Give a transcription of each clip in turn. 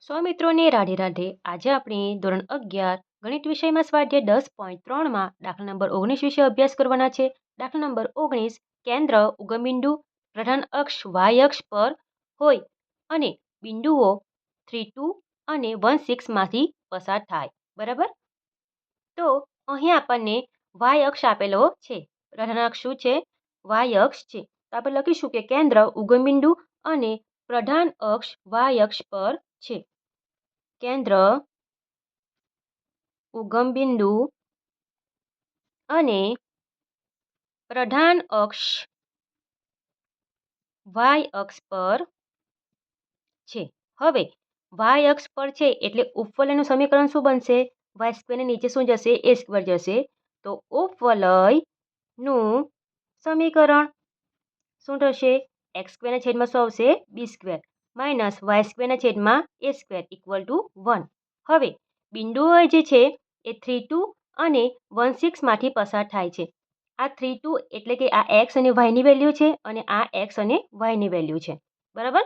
સ્વામિત્રોને રાધે રાધે. આજે આપણે ધોરણ 11 ગણિત વિષયમાં સ્વાધ્યાય 10.3માં દાખલા નંબર 19 વિશે અભ્યાસ કરવાના છે. દાખલા નંબર 19, કેન્દ્ર ઉગમબિંદુ પ્રધાન અક્ષ વાય અક્ષ પર હોય અને બિંદુઓ 3, 2 અને 1, 6 માંથી પસાર થાય. બરાબર. તો અહીં આપણને વાય અક્ષ આપેલો છે. પ્રધાન અક્ષ શું છે? વાય અક્ષ છે. તો આપણે લખીશું કે કેન્દ્ર ઉગમબિંદુ અને પ્રધાન અક્ષ વાય અક્ષ પર છે. કેન્દ્ર ઉગમબિંદુ અને પ્રધાન અક્ષ વાય અક્ષ પર છે. હવે વાય અક્ષ પર છે એટલે ઉપવલયનું સમીકરણ શું બનશે? વાય સ્ક્વેર ને નીચે શું જશે? એ સ્ક્વેર જશે. તો ઉપવલયનું સમીકરણ શું થશે? એક્સ સ્ક્વેરના છેદમાં શું આવશે? બી સ્ક્વેર માઇનસ વાય સ્ક્વેરના છેદમાં એ સ્ક્વેર ઇક્વલ ટુ 1. હવે બિંદુઓ જે છે એ 3, 2 અને 1, 6 માંથી પસાર થાય છે. આ 3, 2 એટલે કે આ એક્સ અને વાયની વેલ્યુ છે અને આ એક્સ અને વાયની વેલ્યુ છે. બરાબર.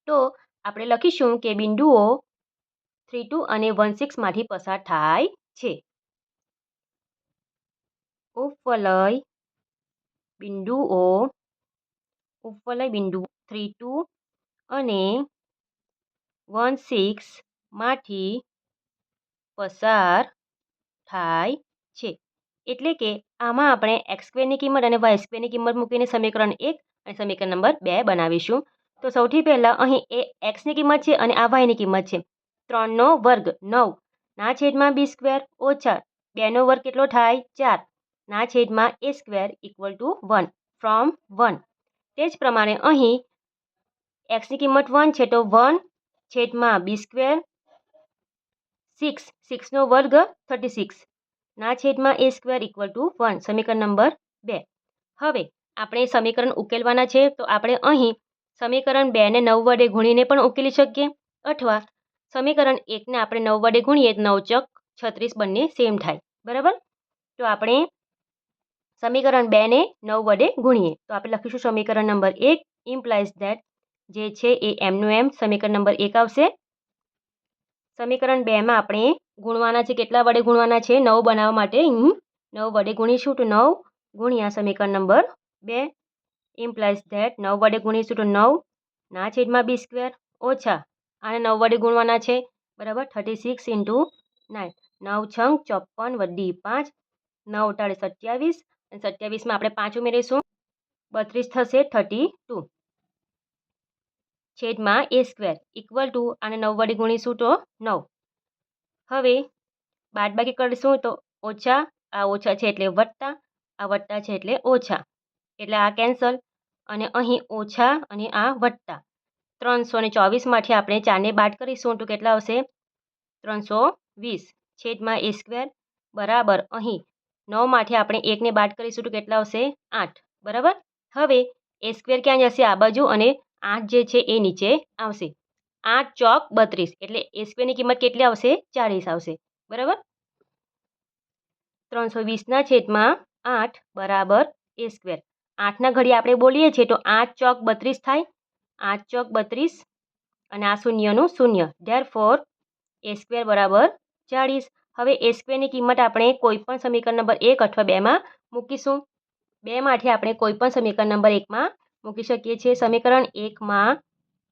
તો આપણે લખીશું કે બિંદુઓ 3, 2 અને 1, 6 માંથી પસાર થાય છે. ઉપવલય બિંદુઓ 3, 2 અને 1, 6 માંથી પસાર થાય છે. એટલે કે આમાં આપણે એક્સ સ્ક્વેરની કિંમત અને વાય સ્ક્વેરની કિંમત મૂકીને સમીકરણ 1 અને સમીકરણ નંબર 2 બનાવીશું. તો સૌથી પહેલાં અહીં એ એક્સની કિંમત છે અને આ વાયની કિંમત છે. 3નો વર્ગ 9 ના છેદમાં બી સ્ક્વેર ઓછા 2નો વર્ગ કેટલો થાય? 4 ના છેદમાં એ સ્ક્વેર ઇક્વલ ટુ 1 ફ્રોમ 1. તે જ પ્રમાણે અહીં એક્સની કિંમત 1 છે તો 1 છેદમાં બી સ્ક્વેર 6, 6નો વર્ગ 36 ના છેદમાં એ સ્ક્વેર ઇક્વલ ટુ 1. સમીકરણ નંબર 2. હવે આપણે સમીકરણ ઉકેલવાના છે તો આપણે અહીં સમીકરણ 2 ને 9 વડે ગુણીને પણ ઉકેલી શકીએ અથવા સમીકરણ 1 ને આપણે 9 વડે ગુણીએ 9 ચોક 36 બંને સેમ થાય. બરાબર. તો આપણે સમીકરણ 2 ને 9 વડે ગુણીએ તો આપણે લખીશું સમીકરણ નંબર 1 ઇમ્પ્લાઇઝ ધેટ જે છે એ એમનું એમ સમીકરણ નંબર 1 આવશે. સમીકરણ 2 માં આપણે ગુણવાના છે. કેટલા વડે ગુણવાના છે? 9 બનાવવા માટે 9 વડે ગુણીશું તો 9 ગુણ્યા સમીકરણ નંબર 2 ઇમ્પ્લાઇઝ ધેટ 9 વડે ગુણીશું તો 9 ના છેદમાં બી સ્ક્વેર ઓછા આને 9 વડે ગુણવાના છે. બરાબર. 36 ઇન્ટુ 9 9 છંગ 54 વડી 5 9 ટાળે 27 અને 27માં આપણે 5 ઉમેરીશું 32 થશે. 32 છેદમાં એ સ્ક્વેર ઇક્વલ ટુ આને 9 વડે ગુણીશું તો 9. હવે બાદબાકી કરીશું તો ઓછા આ ઓછા છે એટલે વત્તા આ વત્તા છે એટલે ઓછા એટલે આ કેન્સલ અને અહીં ઓછા અને આ વત્તા 324માંથી આપણે 4ને બાદ કરીશું તો કેટલા આવશે? 320 છેદમાં એ સ્ક્વેર બરાબર અહીં 9માંથી આપણે 1ને બાદ કરીશું તો કેટલા આવશે? 8. બરાબર. હવે એ સ્ક્વેર ક્યાં જશે? આ બાજુ અને 8 જે છે એ નીચે આવશે. 8 ચોક 32 એટલે એ સ્ક્વેરની કિંમત કેટલી આવશે? 40 આવશે. બરાબર. 320ના છેદમાં 8 બરાબર એ સ્ક્વેર. 8ના ઘડી આપણે બોલીએ છીએ તો 8 ચોક 32 થાય. 8 ચોક 32 અને આ શૂન્યનું શૂન્ય. ધેરફોર એ સ્ક્વેર બરાબર 40. હવે એ સ્ક્વેરની કિંમત આપણે કોઈ પણ સમીકરણ નંબર 1 અથવા 2માં મૂકીશું. 2માંથી આપણે કોઈ પણ સમીકરણ નંબર 1માં મૂકી શકીએ છીએ. સમીકરણ 1માં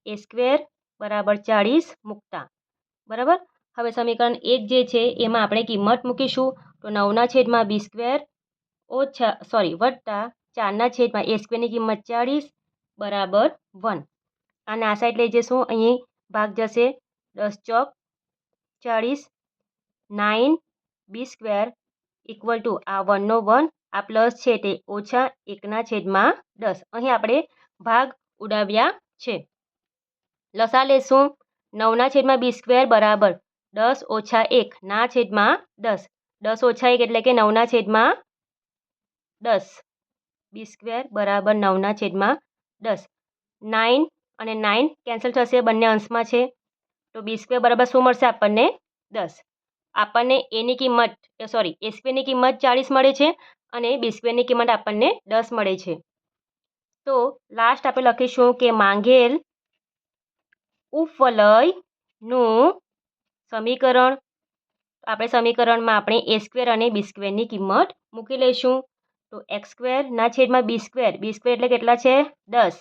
એ સ્ક્વેર બરાબર 40 મૂકતા. બરાબર. હવે સમીકરણ 1 જે છે એમાં આપણે કિંમત મૂકીશું તો 9ના છેદમાં બી સ્ક્વેર વત્તા 4ના છેદમાં એ સ્ક્વેરની કિંમત 40 બરાબર 1. અને આ સાઈડ લઈ જઈશું. અહીં ભાગ જશે 10 ચોક 40 9 બી સ્ક્વેર ઇક્વલ ટુ આ 1નો 1 આ પ્લસ છે તે ઓછા 1ના છેદમાં 10. અહીં આપણે ભાગ ઉડાવ્યા છે. લસા લેશું. 9ના છેદમાં બી સ્ક્વેર બરાબર 10 ઓછા 1 ના છેદમાં 10. 10 ઓછા 1 એટલે કે 9ના છેદમાં 10 બી સ્ક્વેર બરાબર 9ના છેદમાં 10. 9 અને 9 કેન્સલ થશે. બંને અંશમાં છે તો બી સ્ક્વેર બરાબર શું મળશે આપણને? 10. આપણને એની કિંમત એ સ્ક્વેરની કિંમત 40 મળે છે અને બી સ્ક્વેરની કિંમત આપણને 10 મળે છે. તો લાસ્ટ આપણે લખીશું કે માંગેલ ઉપવલય નું સમીકરણ. આપણે સમીકરણમાં આપણે એ સ્ક્વેર અને બી સ્ક્વેરની કિંમત મૂકી લઈશું. તો એક્સ સ્ક્વેરના છેદમાં બી સ્ક્વેર એટલે કેટલા છે 10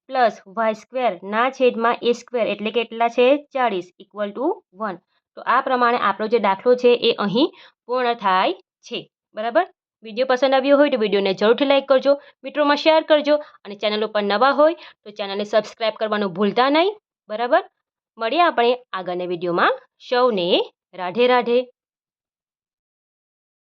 પ્લસ વાય સ્ક્વેરના છેદમાં એ સ્ક્વેર એટલે કેટલા છે 40 ઇક્વલ ટુ 1. તો આ પ્રમાણે આપણો જે દાખલો છે એ અહીં પૂર્ણ થાય છે. બરાબર. વિડીયો પસંદ આવ્યો હોય તો વિડીયોને જરૂરથી લાઈક કરજો, મિત્રોમાં શેર કરજો અને ચેનલ ઉપર નવા હોય તો ચેનલને સબસ્ક્રાઈબ કરવાનું ભૂલતા નહીં. બરાબર. મળીએ આપણે આગળના વિડીયોમાં. સૌને રાધે રાધે.